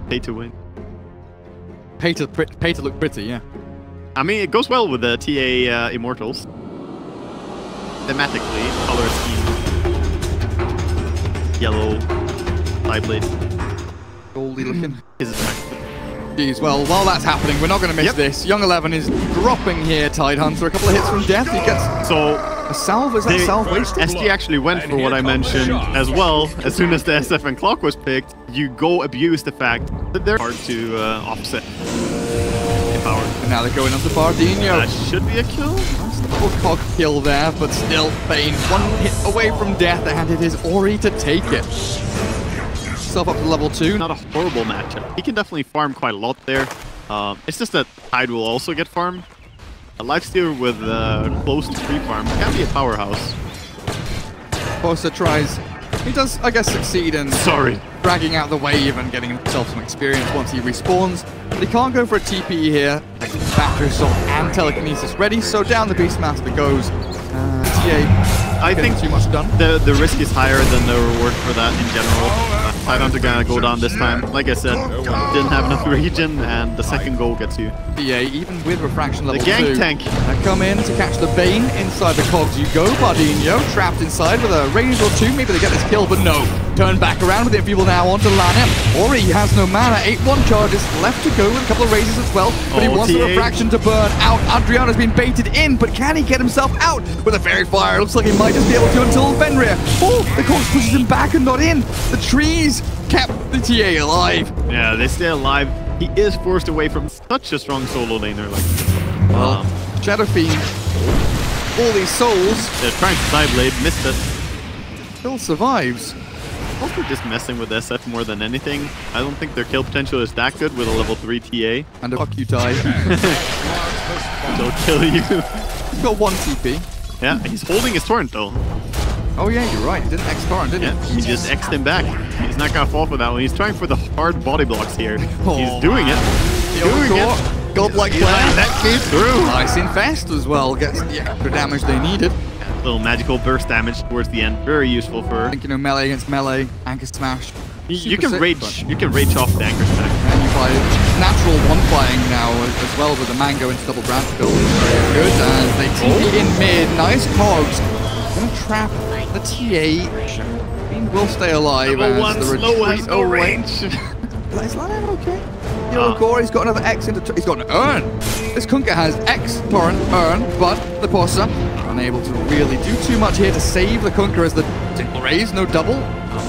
Pay to win. Pay to look pretty, yeah. I mean, it goes well with the TA Immortals. Thematically, color scheme. Yellow, side blade. Goldy looking. His attack. Jeez, well, while that's happening, we're not going to miss this. Young 11 is dropping here, Tidehunter. A couple of hits from death. He gets a salve. Is that salve wasted? SG actually went for what I mentioned as well. As soon as the SF and clock was picked, you go abuse the fact that they're hard to offset. Power. And now they're going on to Bardino. That should be a kill. Nice little cog kill there, but still, Bane 1 hit away from death, and it is Ori to take it. Up to level 2. Not a horrible matchup. He can definitely farm quite a lot there. It's just that Tide will also get farmed. A lifesteal with close to free farm can be a powerhouse. Bosa tries. He does, I guess, succeed in dragging out the wave and getting himself some experience once he respawns. But he can't go for a TP here. Battery Assault and Telekinesis ready, so down the Beastmaster goes. TA. I think too much done. The risk is higher than the reward for that in general. Tidehunter gonna go down this time. Like I said, didn't have enough regen, and the second goal gets you. TA, even with refraction level 2. The gang tank. Come in to catch the Bane inside the cogs. You go, Bardino, trapped inside with a range or 2. Maybe they get this kill, but no. Turn back around with Enfeeble now onto Lana. Ori has no mana. 8-1 charges left to go with a couple of raises as well. But he wants the refraction to burn out. Adriano's been baited in, but can he get himself out with a Fairy Fire? Looks like he might just be able to until Fenrir. Oh, the cogs pushes him back and not in. The trees kept the TA alive. Yeah, they stay alive. He is forced away from such a strong solo laner. Like, Shadow Fiend, all these souls. They're trying to Sideblade, missed it. Still survives. Also just messing with SF more than anything. I don't think their kill potential is that good with a level 3 TA. And a fuck you, Ty. They'll kill you. He's got 1 TP. Yeah, he's holding his torrent though. Oh yeah, you're right. He didn't X-torrent, did he? Yeah, he just X'd him back. He's not gonna fall for that one. He's trying for the hard body blocks here. He's doing it. Godlike plan. That came through. Nice infest as well. Gets the extra damage they needed. Little magical burst damage towards the end. Very useful for. I think, you know, melee against melee, anchor smash. You can rage off the anchor smash. And you buy natural one flying now as well with the mango into double branch build. Very good. And they TP in mid. Nice cogs. Gonna trap the TA. Bean will stay alive as the retreat away. Is Lana okay? He's got another X into. He's got an Urn. This Kunkka has X, Torrent, Urn, but the Posa unable to really do too much here to save the Kunkka as the single raise, no double.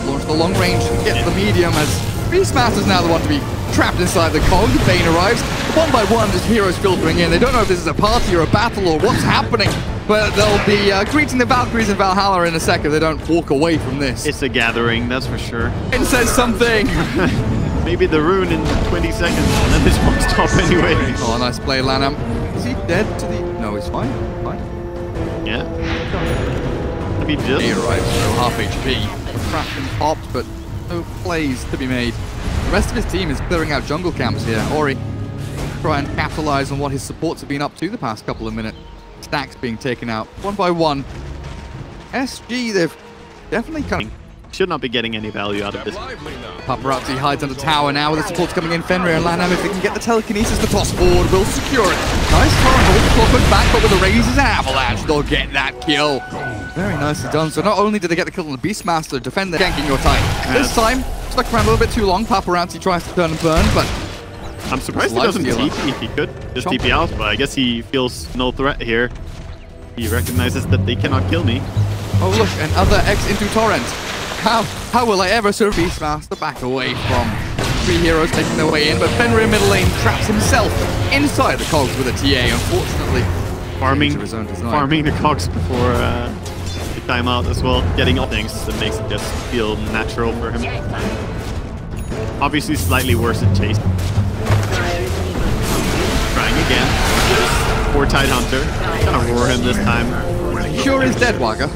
Launch the long range, get the medium as Beastmaster's now the one to be trapped inside the cog. Bane arrives. One by one, just heroes filtering in. They don't know if this is a party or a battle or what's happening, but they'll be greeting the Valkyries in Valhalla in a second. They don't walk away from this. It's a gathering, that's for sure. It says something. Maybe the rune in 20 seconds, and then this won't stop anyway. Oh, nice play, Lanham. Is he dead to the... No, he's fine. Fine. Yeah. I mean, just... He arrives, so half HP. Refraction popped, but no plays to be made. The rest of his team is clearing out jungle camps here. Ori try and capitalize on what his supports have been up to the past couple of minutes. Stacks being taken out one by one. SG, they've definitely come... Should not be getting any value out of this. Paparazzi hides under tower now with the supports coming in. Fenrir and Lanham, if they can get the telekinesis, the toss forward will secure it. Nice torrent, hold the clock back, but with the raises and avalanche, they'll get that kill. Very nicely done. So not only did they get the kill on the Beastmaster, defend the ganking your time. This time, stuck around a little bit too long. Paparazzi tries to turn and burn, but I'm surprised he doesn't TP if he could. Just TP out, but I guess he feels no threat here. He recognizes that they cannot kill me. Oh look, another X into torrent. How will I ever serve Beastmaster? Back away from 3 heroes taking their way in, but Fenrir in middle lane traps himself inside the cogs with a TA, unfortunately. Farming the cogs before the timeout as well. Getting all things that makes it just feel natural for him. Obviously slightly worse at chase. Trying again. Poor Tidehunter. Gonna roar him this time. Sure is dead, Wagga.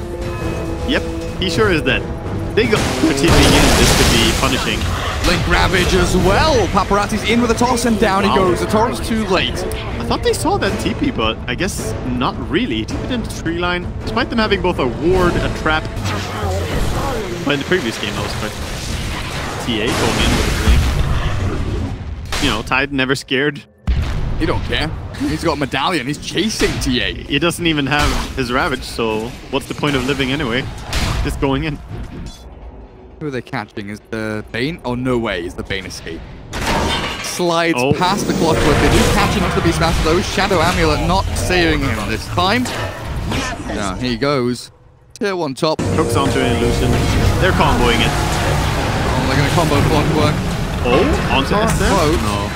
Yep, he sure is dead. They go for TPing in, this could be punishing. Link Ravage as well. Paparazzi's in with a toss and down he goes. The torrent's too late. I thought they saw that TP, but I guess not really. He TP'd into tree line, despite them having both a ward, a trap. But in the previous game, I was quite... TA going in with a blink. you know, Tide never scared. He don't care. He's got a medallion. He's chasing TA. He doesn't even have his Ravage, so what's the point of living anyway? Just going in. Who are they catching? Is the Bane? Oh, no way. Is the Bane escape? Slides past the clockwork. They do catch enough to be smashed though. Shadow Amulet not saving him this time. Now, here he goes. Tier 1 top. Hooks onto an illusion. They're comboing it. Oh, they're going to combo clockwork. Oh, onto SF? No.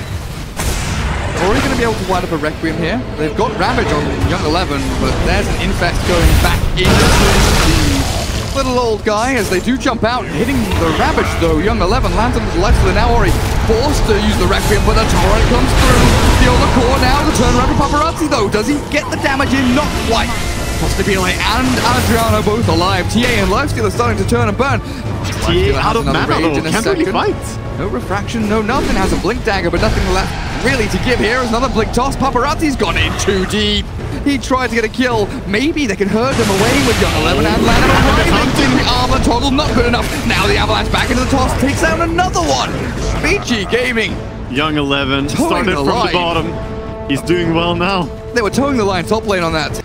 Are we going to be able to wind up a Requiem here? They've got Ravage on Young 11, but there's an Infest going back into the little old guy as they do jump out, hitting the Ravage though. Young 11 lands on the left, so they're now already forced to use the Requiem, but the torrent comes through. Feel the core now, the turnaround for Paparazzi though. Does he get the damage in? Not quite. Possibly and Adriano both alive. TA and Lifesteal are starting to turn and burn. TA out of mana though, can't really fight. No refraction, no nothing. Has a blink dagger, but nothing left really to give here. Is another blink toss. Paparazzi's gone in too deep. He tried to get a kill. Maybe they can herd him away with Young 11 and land him. The armor toggle, not good enough. Now the Avalanche back into the toss, takes out another one. VG Gaming. Young 11 started from the bottom. He's doing well now. They were towing the line top lane on that.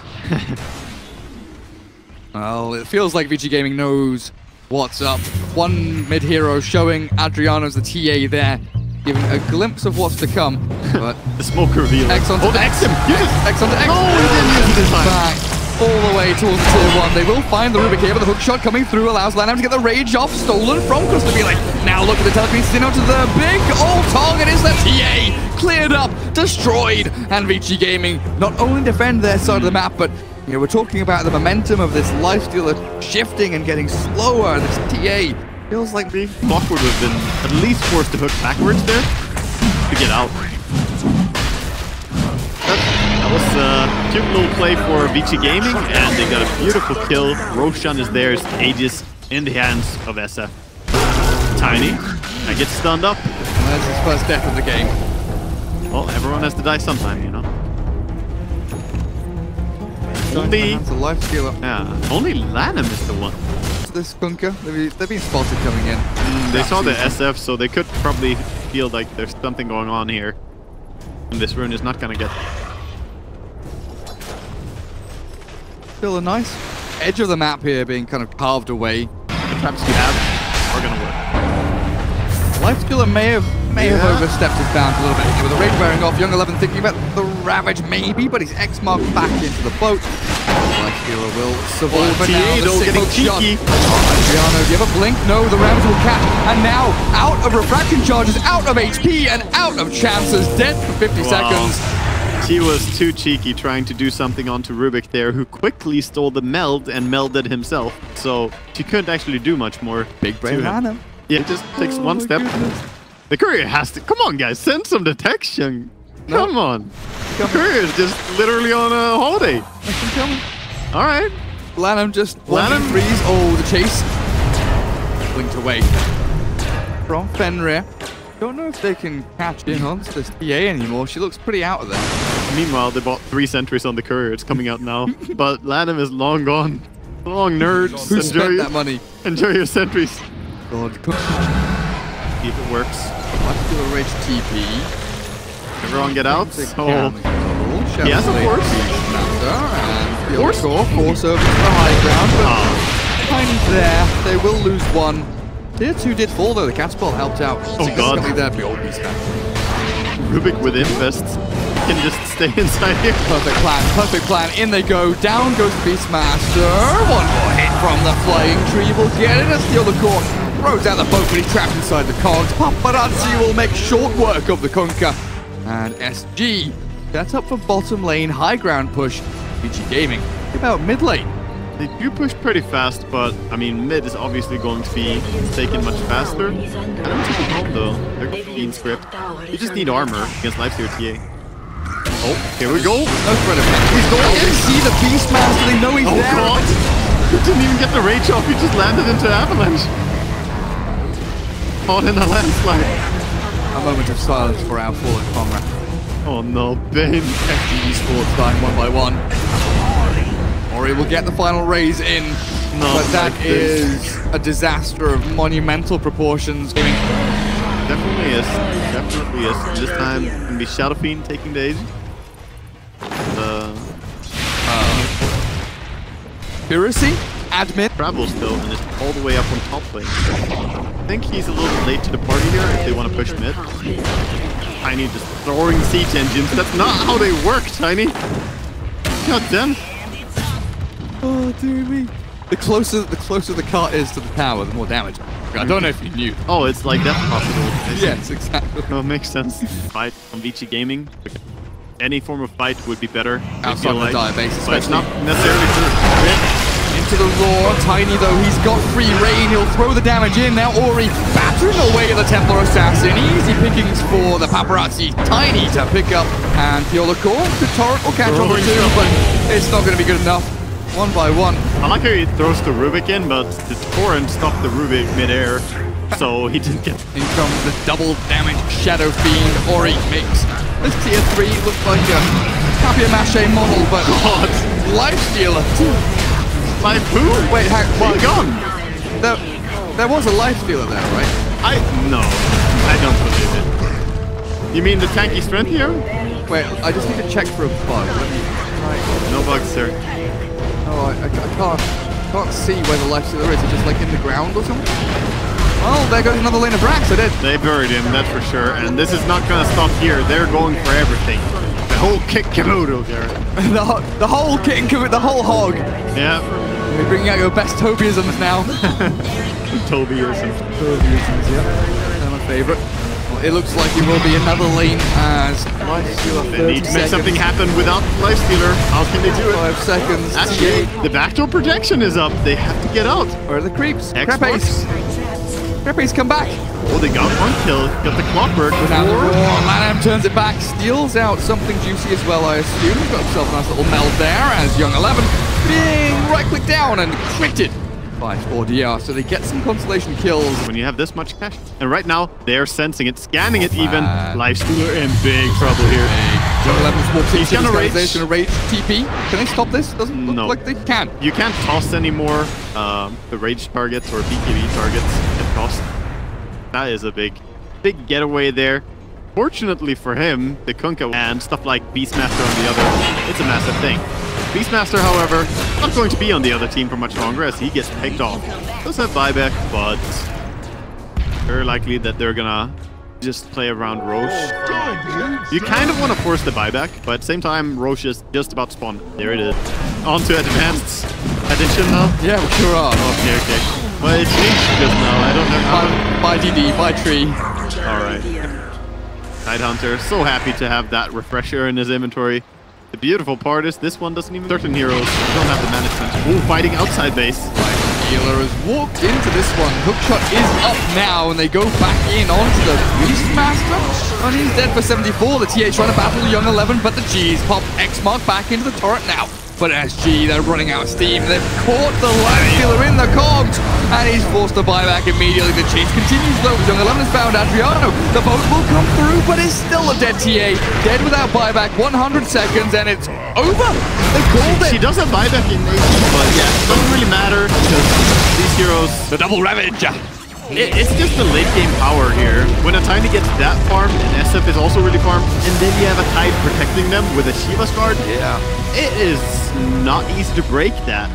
Well, it feels like VG Gaming knows what's up. One mid-hero showing Adriano's the TA there, giving a glimpse of what's to come. But the smoke reveal. X onto X. X onto X. No, he didn't use this time. Back all the way towards tier 1. They will find the Rubik here, but the hook shot coming through allows Lanham to get the rage off, stolen from Crustabile. Now look at the telekinesis in onto the big old target is the TA. Cleared up, destroyed, and VG Gaming not only defend their side of the map, but you know, we're talking about the momentum of this lifesteal shifting and getting slower. This TA feels like Clock would have been at least forced to hook backwards there to get out. That was a cute little play for VG Gaming, and they got a beautiful kill. Roshan is there, Aegis in the hands of SF. Tiny, I get stunned up. And that's his first death of the game. Well, everyone has to die sometime, you know. Only Lanham is the one. This Kunka, they've been spotted coming in. They saw the SF, so they could probably feel like there's something going on here. And this rune is not gonna get. Still a nice edge of the map here being kind of carved away. The traps you have are gonna work. Lifestealer may have overstepped his bounds a little bit here with the rage wearing off. Young 11 thinking about the Ravage maybe, but he's X-marked back into the boat. Lifestealer will survive for now. Getting cheeky. Adriano, do you have a blink? No, the Ravage will catch. And now, out of refraction charges, out of HP, and out of chances. Dead for 50 seconds. She was too cheeky trying to do something onto Rubik there, who quickly stole the meld and melded himself. So she couldn't actually do much more. Big brain Lanham. Yeah, it just takes one step. Goodness. The courier has to... Come on, guys. Send some detection. Come on. The courier is just literally on a holiday. All right. Lanham just... Lanham freeze. Oh, the chase. Blinked away. From Fenrir. Don't know if they can catch in onto this TA anymore. She looks pretty out of there. Meanwhile, they bought 3 sentries on the courier. It's coming out now. But Lanham is long gone. Long nerds. Who spent that money? Enjoy your sentries. God. See if it works. Let's do a rage TP. Everyone get out. Oh. Yes, of course. Force over to the high ground, but Tiny there. They will lose one. Tier 2 did fall though. The catapult helped out. Oh god. There, Rubik with Infest can just stay inside here. Perfect plan. Perfect plan. In they go. Down goes the Beastmaster. One more hit from the flying tree. Will get it and steal the core. Throws out the boat, but he's trapped inside the cogs. Paparazzi will make short work of the Kunka. And SG sets up for bottom lane, high ground push. VG Gaming about mid lane. They do push pretty fast, but I mean, mid is obviously going to be taken much faster. I don't take it home though. They're clean script. You just need armor against Lifesteal TA. Oh, here we go. No threat of him. He's going. They see the Beastmaster. They know he's there. Oh god! He didn't even get the rage off. He just landed into Avalanche. Caught in a landslide. A moment of silence for our fallen comrade. Oh no, Bane. FG Esports dying one by one. Ori will get the final raise in, but that is a disaster of monumental proportions. Definitely is. Definitely is. This time, it's gonna be Shadow Fiend taking the age. Piracy, admit. Travel still, and is all the way up on top lane. I think he's a little late to the party here if they want to push mid. Tiny just throwing siege engines. That's not how they work, Tiny. God damn. Oh, dear me. The closer the cart is to the tower, the more damage. I don't know if you knew. Oh, it's like that possible. Yes, exactly. Oh, makes sense. Fight on Vici Gaming. Any form of fight would be better. Outside of the dire base, but it's especially. not necessarily true. Into the roar. Tiny, though, he's got free reign. He'll throw the damage in. Now Ori battering away at the Templar Assassin. Easy pickings for the Paparazzi. Tiny to pick up. And Fiola Core. The turret will catch on the two, but it's not going to be good enough. One by one. I like how he throws the Rubik in, but the Torrent stopped the Rubik mid-air, so he didn't get... In comes the double damage Shadow Fiend Ori makes. This tier 3 looks like a papier-mâché model, but God. Lifestealer. Like who? Wait, well, gone. There was a Lifestealer there, right? No, I don't believe it. You mean the tanky strength here? Wait, I just need to check for a bug. No bugs, sir. No, I can't see where the Lifestealer is. It's just like in the ground or something? Well, there goes another lane of Brax, I did. They buried him, that's for sure. And this is not going to stop here. They're going for everything. The whole kit caboodle, Garrett. the whole kit and caboodle, the whole hog. Yeah. You're bringing out your best Tobyisms now. Tobyisms. Tobyisms, yeah. They're my favorite. Well, it looks like it will be another lane as Lifestealer. They need to make something happen without Lifestealer. How can they do it? 5 seconds. Actually, the backdoor protection is up. They have to get out. Where are the creeps? Xbox. Crepace. Crepace, come back. Oh, they got one kill. Got the clockwork. Now the roar. Lanham turns it back. Steals out something juicy as well, I assume. Got himself a nice little meld there as Young 11 being right-click down and critted by 4DR. So they get some consolation kills. When you have this much cash. And right now, they're sensing it, scanning it even. Lifestealer in big trouble here. Young 11's walked He's into gonna this rage. He's gonna rage TP. Can they stop this? Doesn't look like they can. You can't toss anymore the rage targets or BKB targets at cost. That is a big getaway there. Fortunately for him, the Kunkka and stuff like Beastmaster on the other, it's a massive thing. Beastmaster, however, not going to be on the other team for much longer as he gets picked off. Does have buyback, but very likely that they're gonna just play around Roche. You kind of want to force the buyback, but at the same time, Roche is just about to spawn. There it is. On to Advanced Edition now? Yeah, we sure are. Okay. Well, it changed just now. I don't know. By DD, by tree. Alright. Tidehunter, so happy to have that refresher in his inventory. The beautiful part is this one doesn't even... Certain heroes don't have the management. Ooh, fighting outside base. Healer has walked into this one. Hookshot is up now, and they go back in onto the Beastmaster. And he's dead for 74. The TH trying to battle Young 11, but the G's pop X-Mark back into the turret now. But SG, they're running out of steam. They've caught the Lifestealer in the cogs, and he's forced to buy back immediately. The chase continues though. Young 11 has found Adriano. The boat will come through, but it's still a dead TA. Dead without buyback. 100 seconds, and it's over. They called it. She does have buyback in AP, but yeah, it doesn't really matter because these heroes... The double ravage. It's just the late game power here. When a Tiny gets that farmed and SF is also really farmed, and then you have a Tide protecting them with a Shiva's guard, Yeah. it is not easy to break that.